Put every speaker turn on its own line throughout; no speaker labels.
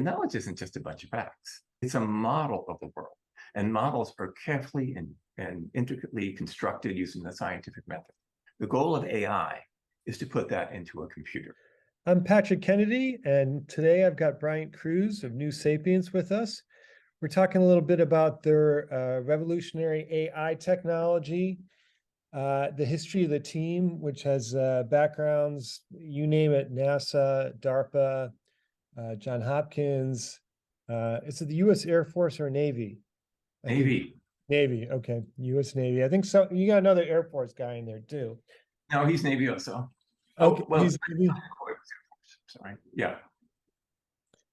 Knowledge isn't just a bunch of facts. It's a model of the world. And models are carefully and intricately constructed using the scientific method. The goal of AI is to put that into a computer.
I'm Patrick Kennedy, and today I've got Bryant Cruse of New Sapience with us. We're talking a little bit about their revolutionary AI technology, the history of the team, which has backgrounds, you name it, NASA, DARPA, John Hopkins. Is it the U.S. Air Force or Navy?
Navy.
Navy, okay, U.S. Navy. I think so. You got another Air Force guy in there too.
No, he's Navy also.
Okay,
Oh, well,
he's Navy.
Sorry. Yeah.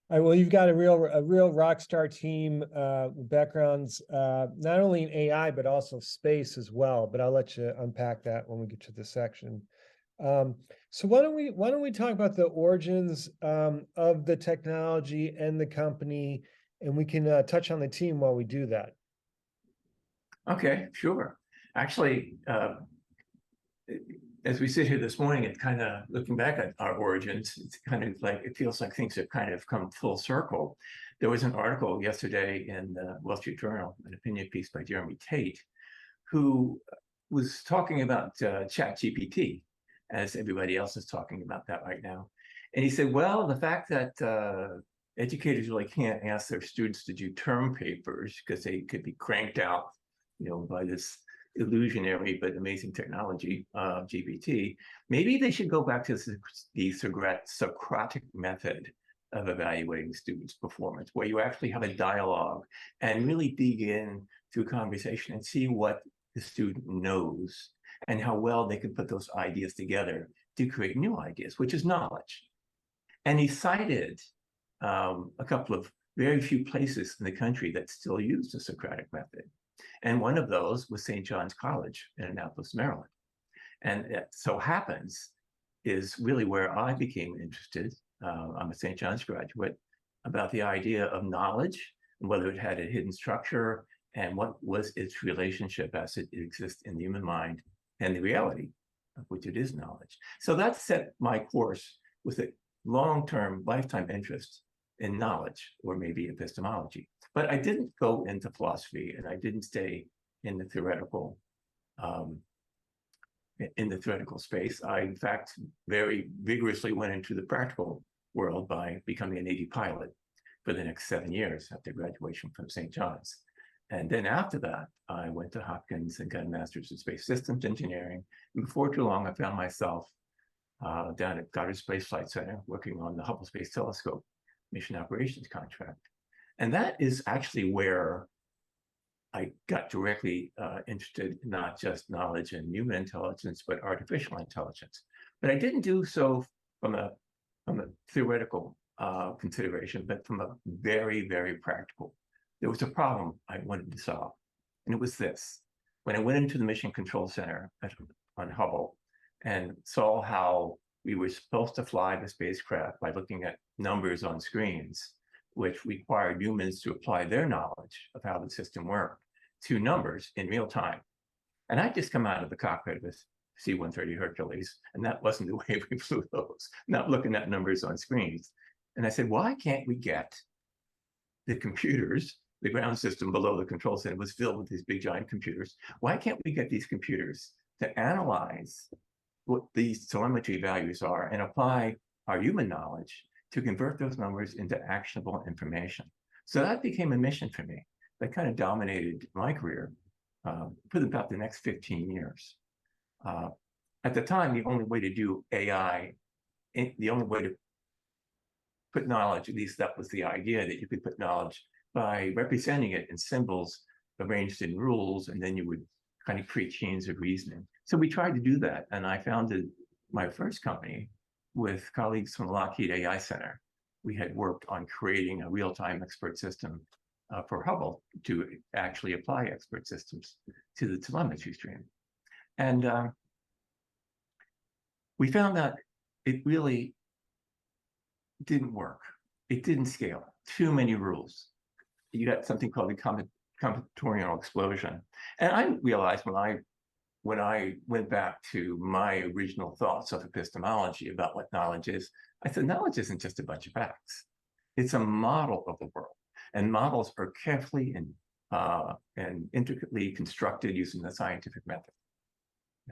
All right, well, you've got a real rock star team with backgrounds not only in AI but also space as well. But I'll let you unpack that when we get to the section. So why don't we talk about the origins of the technology and the company, and we can touch on the team while we do that.
Okay, sure. Actually, as we sit here this morning, it's kind of looking back at our origins, it's kind of like, it feels like things have kind of come full circle. There was an article yesterday in the Wall Street Journal, an opinion piece by Jeremy Tate, who was talking about ChatGPT, as everybody else is talking about that right now. And he said, well, the fact that educators really can't ask their students to do term papers because they could be cranked out, by this illusionary but amazing technology, GPT, maybe they should go back to the Socratic method of evaluating students' performance, where you actually have a dialogue and really dig in to a conversation and see what the student knows and how well they can put those ideas together to create new ideas, which is knowledge. And he cited a couple of very few places in the country that still use the Socratic method. And one of those was St. John's College in Annapolis, Maryland. And it so happens is really where I became interested. I'm a St. John's graduate, about the idea of knowledge and whether it had a hidden structure and what was its relationship as it exists in the human mind and the reality of which it is knowledge. So that set my course with a long-term lifetime interest in knowledge, or maybe epistemology. But I didn't go into philosophy, and I didn't stay in the theoretical space. I, in fact, very vigorously went into the practical world by becoming a Navy pilot for the next 7 years after graduation from St. John's. And then after that, I went to Hopkins and got a master's in space systems engineering. And before too long, I found myself down at Goddard Space Flight Center working on the Hubble Space Telescope mission operations contract. And that is actually where I got directly interested in not just knowledge and human intelligence, but artificial intelligence. But I didn't do so from a theoretical consideration, but from a very, very practical. There was a problem I wanted to solve, and it was this. When I went into the Mission Control Center on Hubble and saw how we were supposed to fly the spacecraft by looking at numbers on screens, which required humans to apply their knowledge of how the system worked to numbers in real time. And I'd just come out of the cockpit of a C-130 Hercules, and that wasn't the way we flew those, not looking at numbers on screens. And I said, why can't we get the computers? The ground system below the control center was filled with these big giant computers. Why can't we get these computers to analyze what these telemetry values are and apply our human knowledge to convert those numbers into actionable information? So that became a mission for me that kind of dominated my career for about the next 15 years. At the time, the only way to do AI, the only way to put knowledge, at least that was the idea, that you could put knowledge by representing it in symbols arranged in rules, and then you would kind of create chains of reasoning. So we tried to do that, and I founded my first company with colleagues from Lockheed AI Center. We had worked on creating a real-time expert system for Hubble to actually apply expert systems to the telemetry stream. And we found that it really didn't work. It didn't scale. Too many rules. You got something called the combinatorial explosion. And I realized when I went back to my original thoughts of epistemology about what knowledge is, I said, knowledge isn't just a bunch of facts. It's a model of the world, and models are carefully and intricately constructed using the scientific method.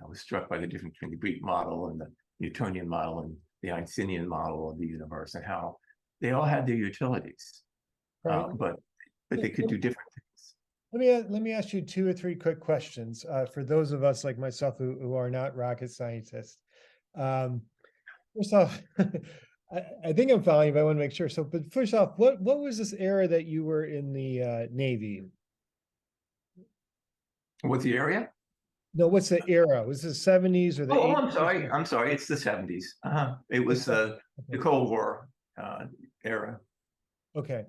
I was struck by the difference between the Greek model and the Newtonian model and the Einsteinian model of the universe, and how they all had their utilities,
Right.
but they could do different things.
Let me ask you 2 or 3 quick questions for those of us like myself who are not rocket scientists. First off, I think I'm following, but I want to make sure. So, but first off, what was this era that you were in the Navy?
What's the area?
No, what's the era? Was it the 70s or the
Oh,
80s?
I'm sorry. It's the 70s. It was the Cold War era.
Okay.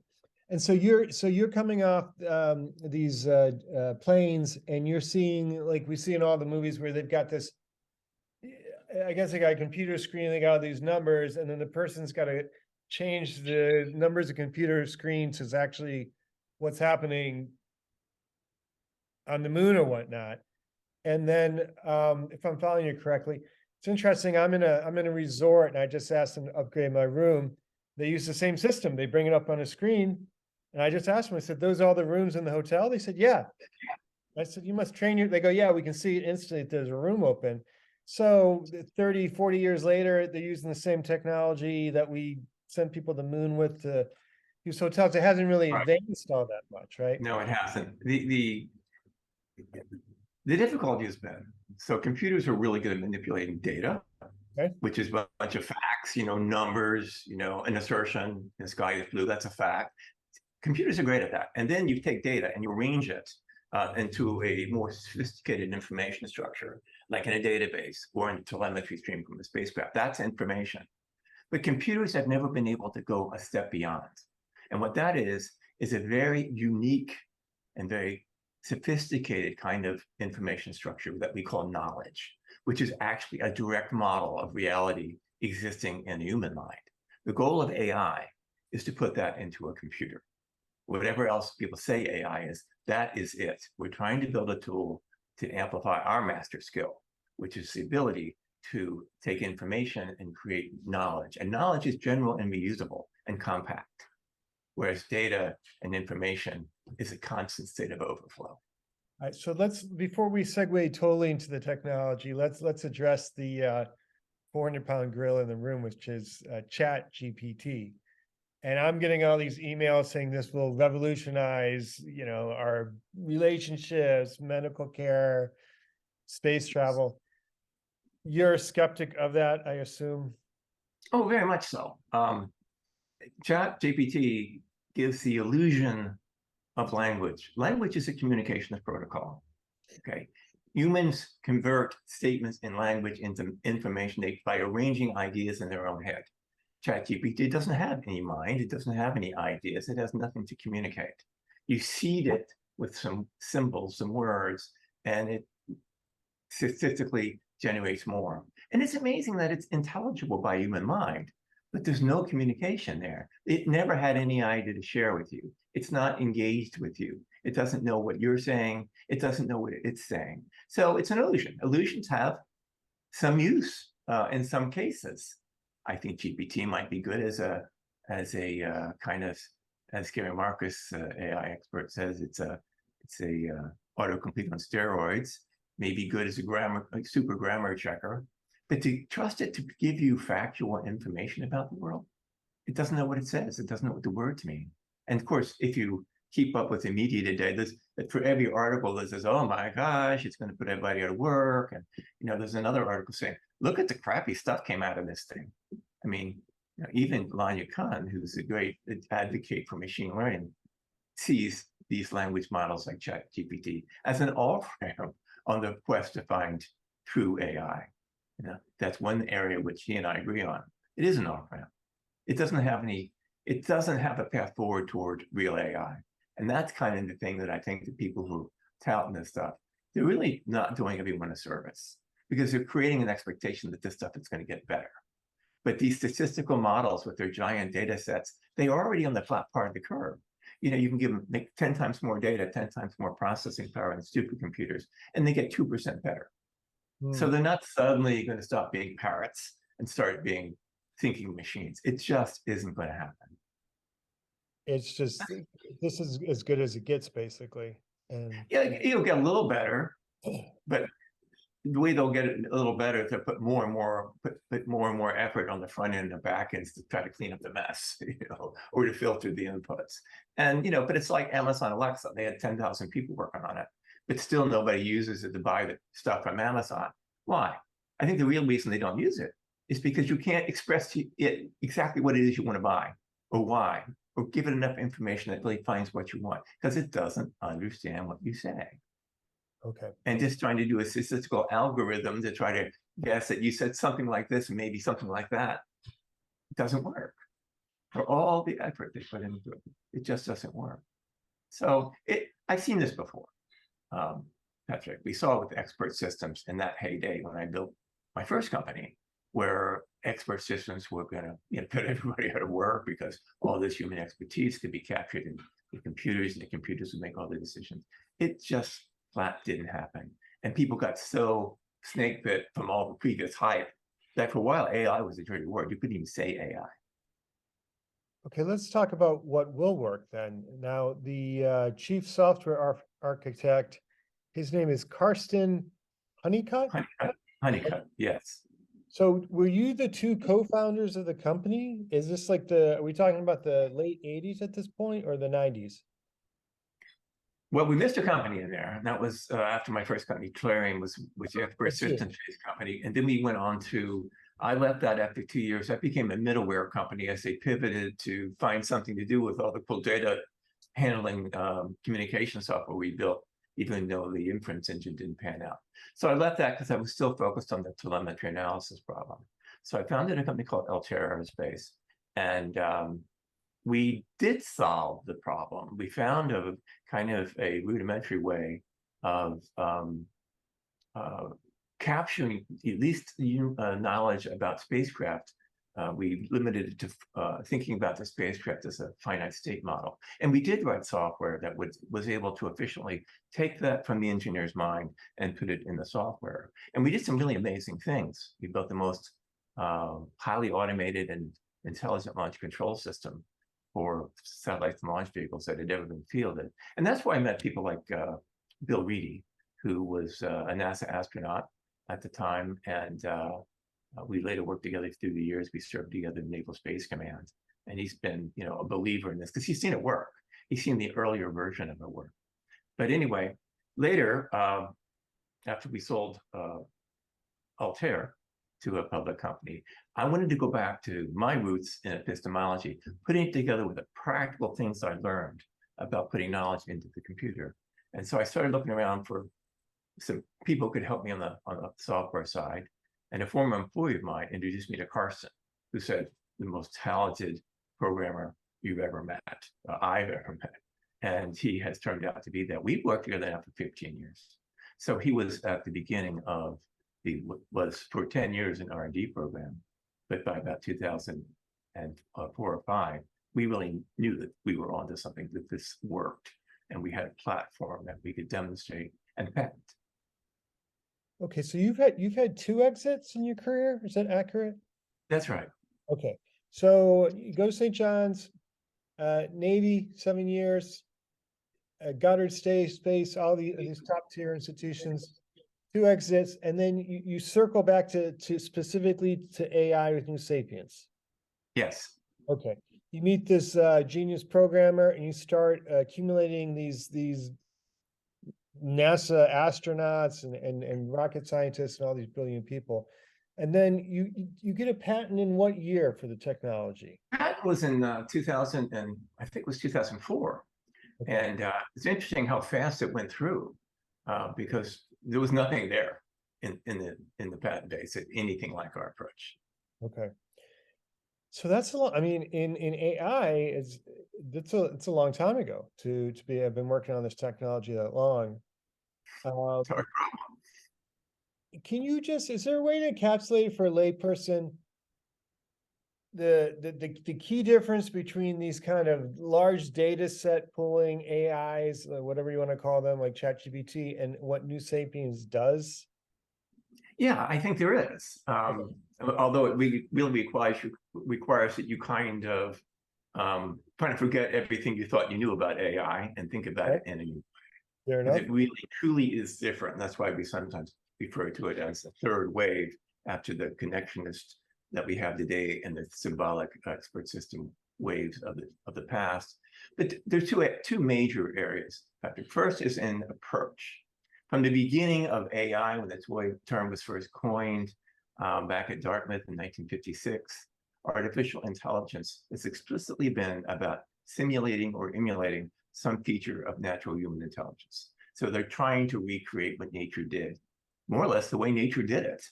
And so you're coming off these planes, and you're seeing, like we see in all the movies where they've got this, I guess they got a computer screen, they got all these numbers, and then the person's got to change the numbers of computer screen to actually what's happening on the moon or whatnot. And then if I'm following you correctly, it's interesting. I'm in a resort, and I just asked them to upgrade my room. They use the same system. They bring it up on a screen. And I just asked them, I said, those are all the rooms in the hotel? They said, yeah. I said, you must train your, they go, yeah, we can see it instantly if there's a room open. So 30, 40 years later, they're using the same technology that we sent people to the moon with to use hotels. It hasn't really advanced all that much, right?
No, it hasn't. The difficulty has been, so computers are really good at manipulating data,
Okay.
which is a bunch of facts, numbers, an assertion, the sky is blue, that's a fact. Computers are great at that. And then you take data and you arrange it into a more sophisticated information structure, like in a database or in a telemetry stream from a spacecraft. That's information. But computers have never been able to go a step beyond. And what that is a very unique and very sophisticated kind of information structure that we call knowledge, which is actually a direct model of reality existing in the human mind. The goal of AI is to put that into a computer. Whatever else people say AI is, that is it. We're trying to build a tool to amplify our master skill, which is the ability to take information and create knowledge. And knowledge is general and reusable and compact, whereas data and information is a constant state of overflow.
All right, so before we segue totally into the technology, let's address the 400-pound gorilla in the room, which is Chat GPT. And I'm getting all these emails saying this will revolutionize, our relationships, medical care, space travel. You're a skeptic of that, I assume?
Oh, very much so. Chat GPT gives the illusion of language. Language is a communications protocol. Okay. Humans convert statements in language into information by arranging ideas in their own head. ChatGPT doesn't have any mind. It doesn't have any ideas. It has nothing to communicate. You seed it with some symbols, some words, and it statistically generates more. And it's amazing that it's intelligible by human mind, but there's no communication there. It never had any idea to share with you. It's not engaged with you. It doesn't know what you're saying. It doesn't know what it's saying. So it's an illusion. Illusions have some use in some cases. I think GPT might be good as a kind of, as Gary Marcus, AI expert, says, it's a autocomplete on steroids. Maybe good as a super grammar checker, but to trust it to give you factual information about the world, it doesn't know what it says. It doesn't know what the words mean. And of course, if you keep up with the media today, for every article that says, "Oh my gosh, it's going to put everybody out of work," and there's another article saying, "Look at the crappy stuff came out of this thing." I mean, even Lanya Khan, who's a great advocate for machine learning, sees these language models like ChatGPT as an off-ramp on the quest to find true AI. That's one area which he and I agree on. It is an off-ramp. It doesn't have a path forward toward real AI. And that's kind of the thing that I think the people who tout this stuff, they're really not doing everyone a service, because they're creating an expectation that this stuff is going to get better. But these statistical models with their giant data sets, they're already on the flat part of the curve. You can give them 10 times more data, 10 times more processing power than supercomputers, and they get 2% better. So they're not suddenly going to stop being parrots and start being thinking machines. It just isn't going to happen.
It's just, this is as good as it gets, basically. And
Yeah, it'll get a little better, but the way they'll get it a little better is to put more and more effort on the front end and back ends to try to clean up the mess, or to filter the inputs. And but it's like Amazon Alexa. They had 10,000 people working on it, but still nobody uses it to buy the stuff from Amazon. Why? I think the real reason they don't use it is because you can't express to it exactly what it is you want to buy, or why, or give it enough information that really finds what you want, because it doesn't understand what you say.
okay.
And just trying to do a statistical algorithm to try to guess that you said something like this and maybe something like that doesn't work. For all the effort they put into it, it just doesn't work. So I've seen this before, Patrick. We saw it with expert systems in that heyday when I built my first company, where expert systems were going to put everybody out of work because all this human expertise could be captured in the computers, and the computers would make all the decisions. It just flat didn't happen. And people got so snake bit from all the previous hype that for a while AI was a dirty word. You couldn't even say AI.
Okay, let's talk about what will work then. Now, the chief software architect, his name is Karsten Honeycutt.
Honeycutt, yes.
So were you the two co-founders of the company? Is this like are we talking about the late 80s at this point, or the 90s?
Well, we missed a company in there, and that was after my first company, Clarion, was the expert systems-based company. And then we went on to, I left that after 2 years. That became a middleware company as they pivoted to find something to do with all the cool data handling communication software we built, even though the inference engine didn't pan out. So I left that because I was still focused on the telemetry analysis problem. So I founded a company called Altair Aerospace, and we did solve the problem. We found a kind of a rudimentary way of capturing at least knowledge about spacecraft. We limited it to thinking about the spacecraft as a finite state model. And we did write software that was able to efficiently take that from the engineer's mind and put it in the software. And we did some really amazing things. We built the most highly automated and intelligent launch control system for satellites and launch vehicles that had ever been fielded. And that's why I met people like Bill Reedy, who was a NASA astronaut at the time. And we later worked together through the years. We served together in Naval Space Command. And he's been, a believer in this because he's seen it work. He's seen the earlier version of it work. But anyway, later, after we sold Altair to a public company, I wanted to go back to my roots in epistemology, putting it together with the practical things I learned about putting knowledge into the computer. And so I started looking around for some people who could help me on the software side. And a former employee of mine introduced me to Carson, who said, the most talented programmer you've ever met, I've ever met. And he has turned out to be that. We've worked together now for 15 years. So he was at the beginning of was for 10 years an R&D program. But by about 2004 or 5, we really knew that we were onto something, that this worked. And we had a platform that we could demonstrate and patent.
Okay, so you've had 2 exits in your career. Is that accurate?
That's right.
Okay, so you go to St. John's, Navy, 7 years, Goddard Space, all these top tier institutions, 2 exits, and then you circle back to specifically to AI with New Sapiens.
Yes.
Okay, you meet this genius programmer, and you start accumulating these NASA astronauts and rocket scientists and all these brilliant people. And then you get a patent in what year for the technology?
That was in 2000, and I think it was 2004. Okay. And it's interesting how fast it went through because there was nothing there in the patent base, anything like our approach.
Okay. So that's a lot. I mean, in AI, it's a long time ago to have been working on this technology that long. Can you is there a way to encapsulate for a layperson the key difference between these kind of large data set pulling AIs, whatever you want to call them, like ChatGPT, and what New Sapiens does?
Yeah, I think there is. Although it really requires that you kind of trying to forget everything you thought you knew about AI and think about it in a new,
Fair
because
enough.
it really truly is different. And that's why we sometimes refer to it as the third wave after the connectionist that we have today and the symbolic expert system waves of the past. But there's two major areas. First is in approach. From the beginning of AI, when the term was first coined back at Dartmouth in 1956, artificial intelligence has explicitly been about simulating or emulating some feature of natural human intelligence. So they're trying to recreate what nature did, more or less the way nature did it.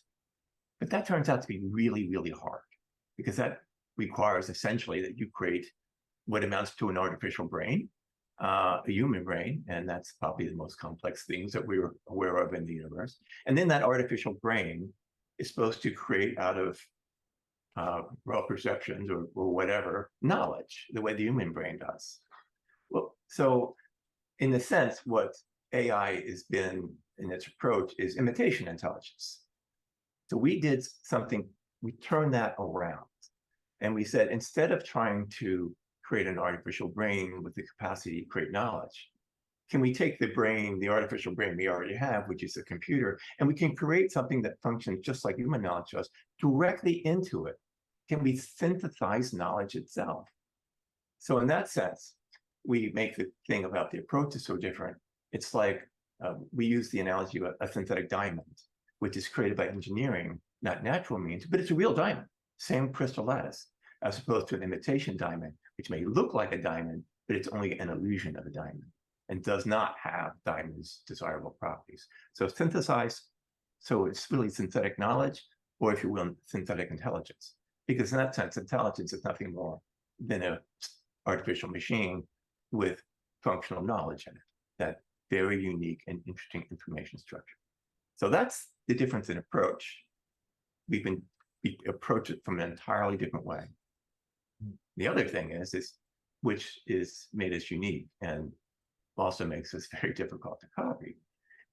But that turns out to be really, really hard, because that requires essentially that you create what amounts to an artificial brain, a human brain, and that's probably the most complex things that we're aware of in the universe. And then that artificial brain is supposed to create out of raw perceptions or whatever knowledge, the way the human brain does. Well, so in a sense, what AI has been in its approach is imitation intelligence. So we did something, we turned that around. And we said, instead of trying to create an artificial brain with the capacity to create knowledge, can we take the brain, the artificial brain we already have, which is a computer, and we can create something that functions just like human knowledge does, directly into it? Can we synthesize knowledge itself? So in that sense, we make the thing about the approach is so different. It's like we use the analogy of a synthetic diamond, which is created by engineering, not natural means, but it's a real diamond, same crystal lattice, as opposed to an imitation diamond, which may look like a diamond, but it's only an illusion of a diamond and does not have diamond's desirable properties. So synthesized, so it's really synthetic knowledge, or if you will, synthetic intelligence. Because in that sense, intelligence is nothing more than an artificial machine with functional knowledge in it, that very unique and interesting information structure. So that's the difference in approach. We approach it from an entirely different way. The other thing is which is made us unique and also makes us very difficult to copy,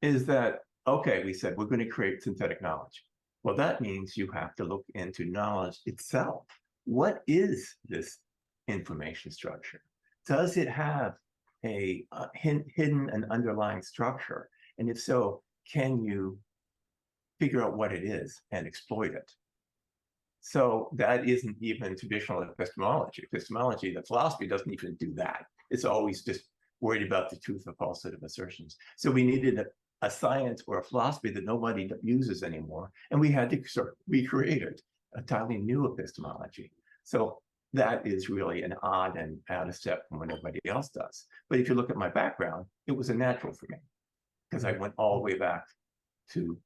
is that, okay, we said we're going to create synthetic knowledge. Well, that means you have to look into knowledge itself. What is this information structure? Does it have a hidden and underlying structure? And if so, can you figure out what it is and exploit it? So that isn't even traditional epistemology. Epistemology, the philosophy doesn't even do that. It's always just worried about the truth or falsehood of assertions. So we needed a science or a philosophy that nobody uses anymore. And we had to sort of recreate it, a entirely new epistemology. So that is really an odd and out of step from what everybody else does. But if you look at my background, it was a natural for me, because I went all the way back to,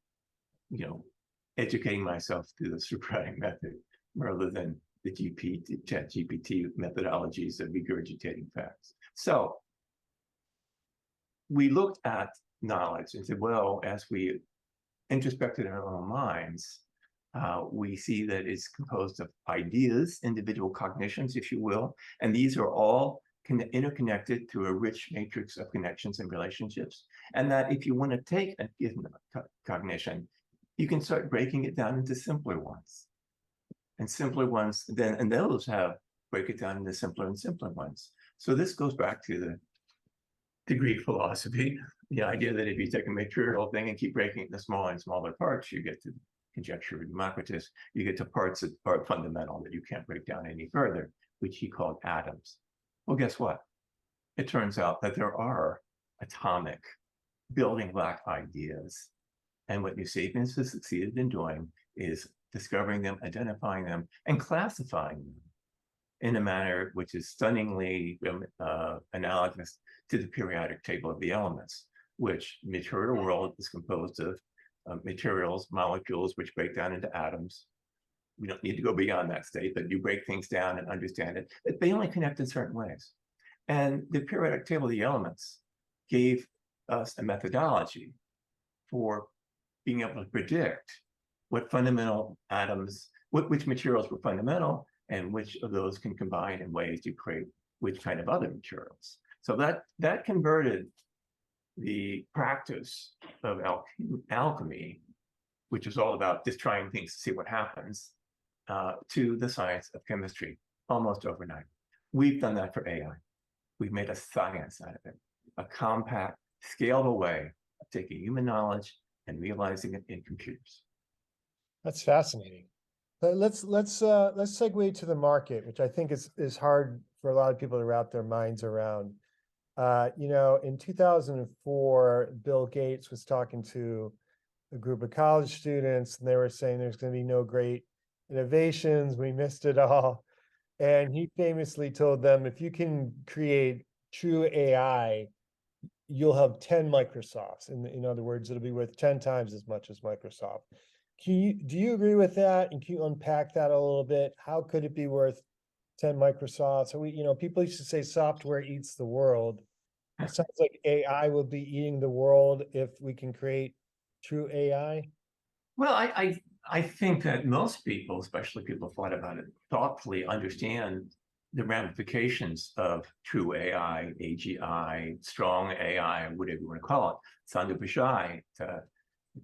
educating myself through the Socratic method rather than the ChatGPT methodologies of regurgitating facts. So we looked at knowledge and said, well, as we introspected in our own minds, we see that it's composed of ideas, individual cognitions, if you will, and these are all interconnected through a rich matrix of connections and relationships. And that if you want to take a given cognition, you can start breaking it down into simpler ones. And simpler ones, and those break it down into simpler and simpler ones. So this goes back to the Greek philosophy, the idea that if you take a material thing and keep breaking it into smaller and smaller parts, you get to conjecture of Democritus, you get to parts that are fundamental that you can't break down any further, which he called atoms. Well, guess what? It turns out that there are atomic building block ideas. And what New Sapiens has succeeded in doing is discovering them, identifying them, and classifying them in a manner which is stunningly analogous to the periodic table of the elements, which material world is composed of materials, molecules, which break down into atoms. We don't need to go beyond that state, but you break things down and understand it. But they only connect in certain ways. And the periodic table of the elements gave us a methodology for being able to predict what fundamental atoms, which materials were fundamental, and which of those can combine in ways to create which kind of other materials. So that converted the practice of alchemy, which is all about just trying things to see what happens, to the science of chemistry almost overnight. We've done that for AI. We've made a science out of it, a compact, scalable way of taking human knowledge and realizing it in computers.
That's fascinating. But let's segue to the market, which I think is hard for a lot of people to wrap their minds around. In 2004, Bill Gates was talking to a group of college students, and they were saying there's going to be no great innovations. We missed it all. And he famously told them, if you can create true AI, you'll have 10 Microsofts. In other words, it'll be worth 10 times as much as Microsoft. Do you agree with that? And can you unpack that a little bit? How could it be worth 10 Microsofts? So people used to say software eats the world. It sounds like AI will be eating the world if we can create true AI.
Well, I think that most people, especially people who thought about it thoughtfully, understand the ramifications of true AI, AGI, strong AI, whatever you want to call it. Sundar Pichai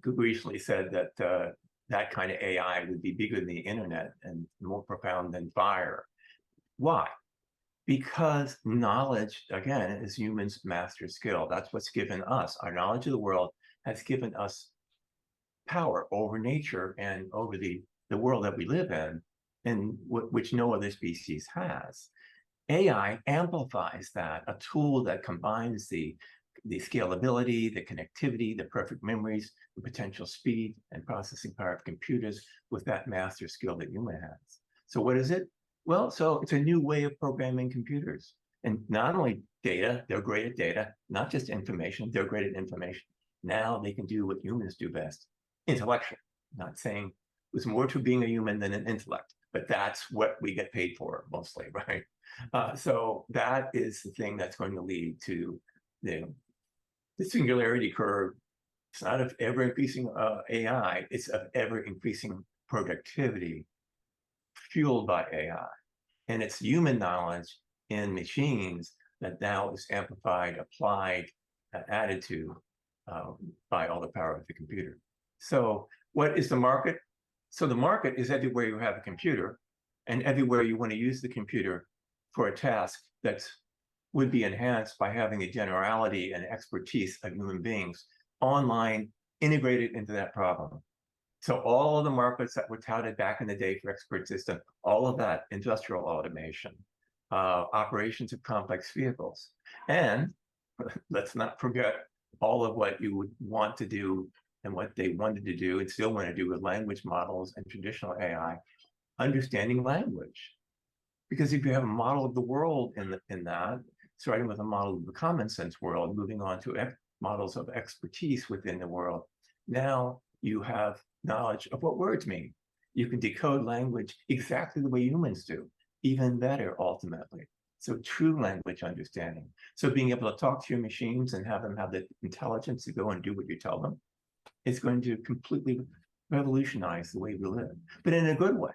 recently said that that kind of AI would be bigger than the internet and more profound than fire. Why? Because knowledge, again, is humans' master skill. That's what's given us. Our knowledge of the world has given us power over nature and over the world that we live in, and which no other species has. AI amplifies that, a tool that combines the scalability, the connectivity, the perfect memories, the potential speed and processing power of computers with that master skill that human has. So what is it? Well, so it's a new way of programming computers. And not only data, they're great at data, not just information, they're great at information. Now they can do what humans do best, intellectual. Not saying there's more to being a human than an intellect, but that's what we get paid for mostly, right? So that is the thing that's going to lead to the singularity curve. It's not of ever increasing AI, it's of ever increasing productivity fueled by AI. And it's human knowledge in machines that now is amplified, applied, added to by all the power of the computer. So what is the market? So the market is everywhere you have a computer and everywhere you want to use the computer for a task that would be enhanced by having the generality and expertise of human beings online integrated into that problem. So all of the markets that were touted back in the day for expert system, all of that, industrial automation, operations of complex vehicles, and let's not forget all of what you would want to do and what they wanted to do and still want to do with language models and traditional AI, understanding language. Because if you have a model of the world in that, starting with a model of the common sense world, moving on to models of expertise within the world, now you have knowledge of what words mean. You can decode language exactly the way humans do, even better ultimately. So true language understanding. So being able to talk to your machines and have them have the intelligence to go and do what you tell them is going to completely revolutionize the way we live, but in a good way,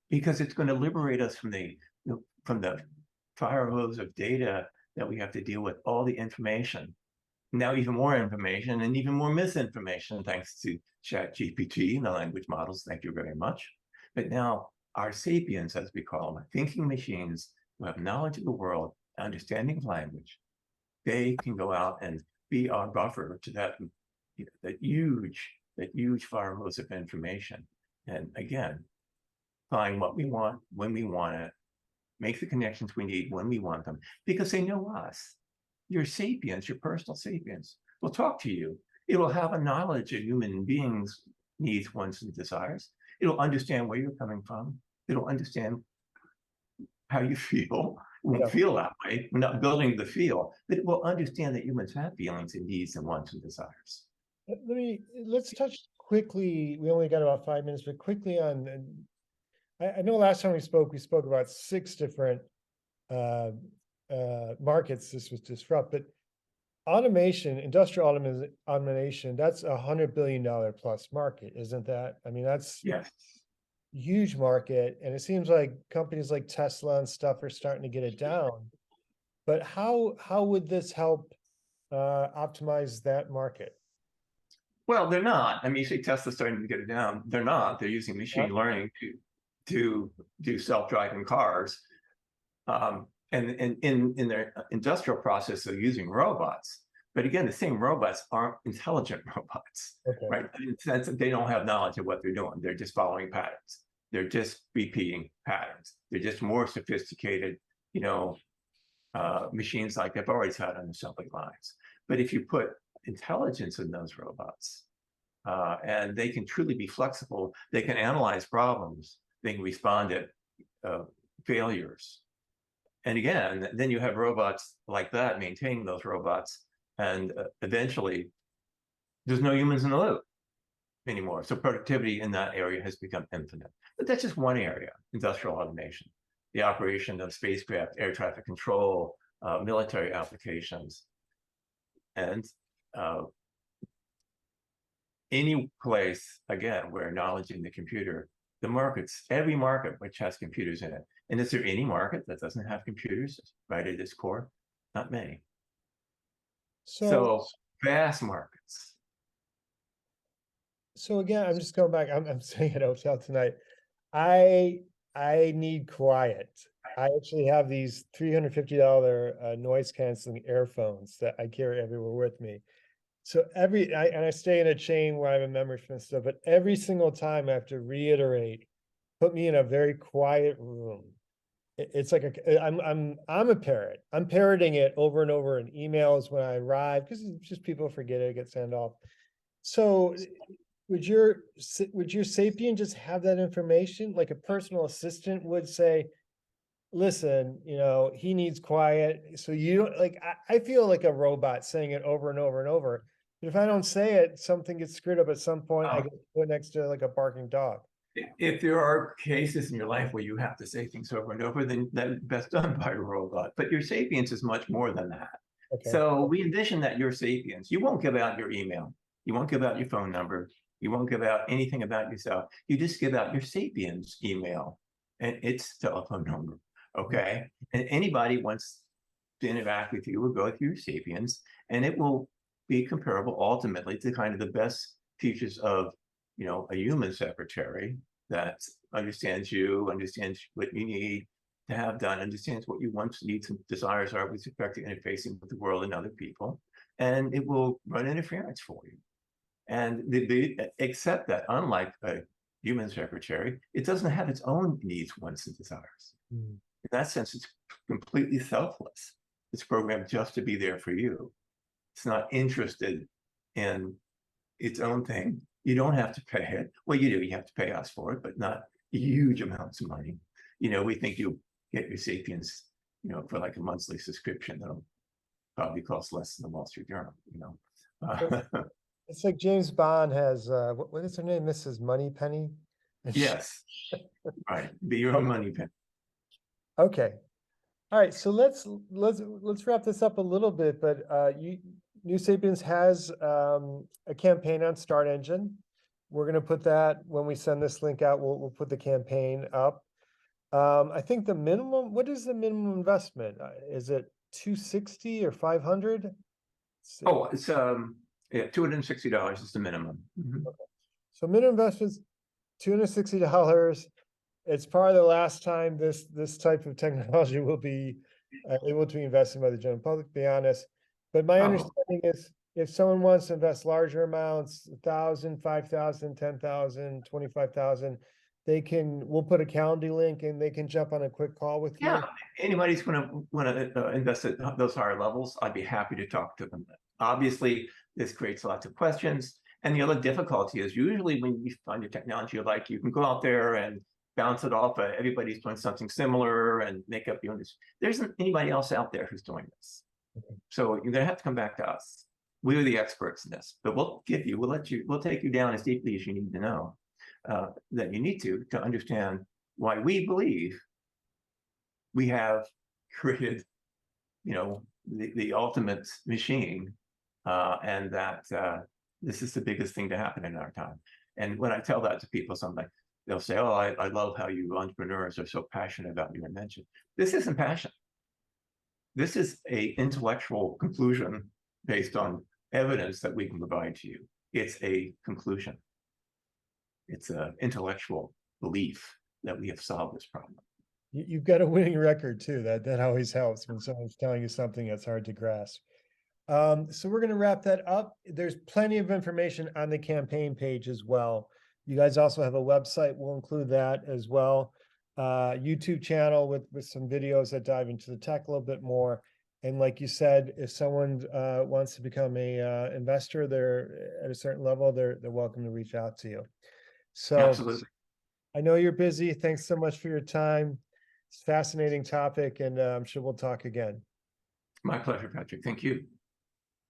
because it's going to liberate us from the fire hose of data that we have to deal with, all the information. Now even more information and even more misinformation, thanks to ChatGPT and the language models, thank you very much. But now our sapiens, as we call them, thinking machines who have knowledge of the world, understanding of language, they can go out and be our buffer to that huge fire hose of information. And again, find what we want, when we want it, make the connections we need when we want them, because they know us. Your sapiens, your personal sapiens, will talk to you. It will have a knowledge of human beings' needs, wants, and desires. It'll understand where you're coming from. It'll understand how you feel. It won't feel that way. We're not building the feel, but it will understand that humans have feelings and needs and wants and desires.
Let's touch quickly. We only got about 5 minutes, but quickly on. I know last time we spoke about 6 different markets this was disrupt, but automation, industrial automation, that's $100 billion plus market, isn't that? I mean, that's
yes,
huge market, and it seems like companies like Tesla and stuff are starting to get it down. But how would this help optimize that market?
Well, they're not. I mean, you say Tesla's starting to get it down. They're not. They're using machine learning to do self-driving cars. and in their industrial process, they're using robots. But again, the same robots aren't intelligent robots,
Okay.
right? In the sense that they don't have knowledge of what they're doing. They're just following patterns. They're just repeating patterns. They're just more sophisticated, machines like they've always had on assembly lines. But if you put intelligence in those robots, and they can truly be flexible, they can analyze problems, they can respond to failures. And again, then you have robots like that maintaining those robots, and eventually there's no humans in the loop anymore. So productivity in that area has become infinite. But that's just one area, industrial automation, the operation of spacecraft, air traffic control, military applications. And any place, again, where knowledge in the computer, the markets, every market which has computers in it. And is there any market that doesn't have computers right at its core? Not many. So vast markets.
So again, I'm just going back. I'm saying at hotel tonight. I need quiet. I actually have these $350 noise canceling earphones that I carry everywhere with me. So I stay in a chain where I have a membership and stuff, but every single time I have to reiterate, put me in a very quiet room. It's like I'm a parrot. I'm parroting it over and over in emails when I arrive, because it's just people forget it, get sent off. So would your sapien just have that information? Like a personal assistant would say, listen, he needs quiet. So you don't like, I feel like a robot saying it over and over and over. But if I don't say it, something gets screwed up at some point. I get put next to like a barking dog.
If there are cases in your life where you have to say things over and over, then that's best done by a robot. But your sapiens is much more than that. Okay. So we envision that your sapiens, you won't give out your email. You won't give out your phone number. You won't give out anything about yourself. You just give out your sapiens email and its telephone number. Okay. And anybody wants to interact with you will go through your sapiens, and it will be comparable ultimately to kind of the best features of, a human secretary that understands you, understands what you need to have done, understands what your wants, needs, and desires are with respect to interfacing with the world and other people, and it will run interference for you. And except that, unlike a human secretary, it doesn't have its own needs, wants, and desires. In that sense, it's completely selfless. It's programmed just to be there for you. It's not interested in its own thing. You don't have to pay it. Well, you do. You have to pay us for it, but not huge amounts of money. We think you'll get your sapiens, for like a monthly subscription that'll probably cost less than the Wall Street Journal.
It's like James Bond has what is her name, Mrs. Moneypenny?
Yes, right. Be your own money pen.
Okay, all right. So let's wrap this up a little bit. But New Sapiens has a campaign on Start Engine. We're going to put that when we send this link out. We'll put the campaign up. I think the minimum. What is the minimum investment? Is it 260 or 500?
Oh, it's yeah, $260 is the minimum.
Okay. So minimum investment's $260. It's probably the last time this type of technology will be able to be invested by the general public, to be honest. But my understanding is if someone wants to invest larger amounts, 1,000, 5,000, 10,000, 25,000, we'll put a calendar link and they can jump on a quick call with you.
Yeah, anybody's going to want to invest at those higher levels, I'd be happy to talk to them. Obviously, this creates lots of questions. And the other difficulty is usually when you find a technology you like, you can go out there and bounce it off. Everybody's doing something similar and make up your own. There isn't anybody else out there who's doing this. Okay. So you're going to have to come back to us. We're the experts in this, but we'll take you down as deeply as you need to know that you need to understand why we believe we have created, the ultimate machine, and that this is the biggest thing to happen in our time. And when I tell that to people, they'll say, "Oh, I love how you entrepreneurs are so passionate about your invention." This isn't passion. This is an intellectual conclusion based on evidence that we can provide to you. It's a conclusion. It's an intellectual belief that we have solved this problem.
You've got a winning record too. That always helps when someone's telling you something that's hard to grasp. So we're going to wrap that up. There's plenty of information on the campaign page as well. You guys also have a website. We'll include that as well. YouTube channel with some videos that dive into the tech a little bit more. And like you said, if someone wants to become a investor, they're at a certain level, they're welcome to reach out to you. So
Absolutely.
I know you're busy. Thanks so much for your time. It's a fascinating topic, and I'm sure we'll talk again.
My pleasure, Patrick. Thank you.